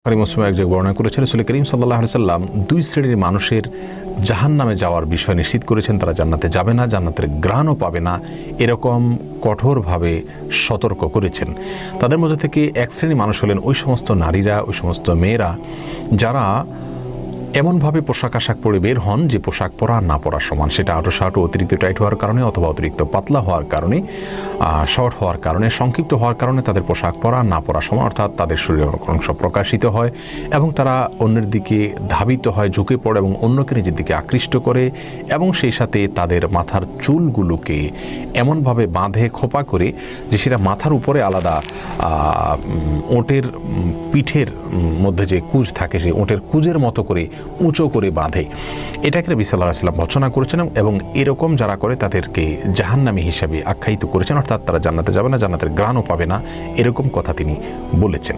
মুসলিম এক জায়গায় বর্ণনা করেছেন রাসূল করিম সাল্লাল্লাহু আলাইহি সাল্লাম দুই শ্রেণীর মানুষের জাহান্নামে যাওয়ার বিষয় নিশ্চিত করেছেন। তারা জান্নাতে যাবে না, জান্নাতের ঘ্রাণও পাবে না, এরকম কঠোরভাবে সতর্ক করেছেন। তাদের মধ্যে থেকে এক শ্রেণীর মানুষ হলেন ওই সমস্ত নারীরা, ওই সমস্ত মেয়েরা যারা এমনভাবে পোশাক আশাক পরে বের হন যে পোশাক পরা না পরা সমান। সেটা আঁটো শার্ট অতিরিক্ত টাইট হওয়ার কারণে অথবা অতিরিক্ত পাতলা হওয়ার কারণে, শর্ট হওয়ার কারণে, সংক্ষিপ্ত হওয়ার কারণে তাদের পোশাক পরা না পরা সমান, অর্থাৎ তাদের শরীরের অংশ প্রকাশিত হয় এবং তারা অন্যের দিকে ধাবিত হয়, ঝুঁকে পড়ে এবং অন্যকে নিজের দিকে আকৃষ্ট করে এবং সেই সাথে তাদের মাথার চুলগুলোকে এমনভাবে বাঁধে খোপা করে যে সেটা মাথার উপরে আলাদা ওঁটের পিঠের মধ্যে যে কুঁজ থাকে সেই ওঁটের কুঁজের মতো করে উঁচু করে বাঁধে। এটাকে নবী সাল্লাল্লাহু আলাইহি ওয়াসাল্লাম ভর্ৎসনা করেছেন এবং এরকম যারা করে তাদেরকে জাহান্নামী হিসাবে আখ্যায়িত করেছেন, অর্থাৎ তারা জান্নাতে যাবে না, জান্নাতের ঘ্রাণও পাবে না, এরকম কথা তিনি বলেছেন।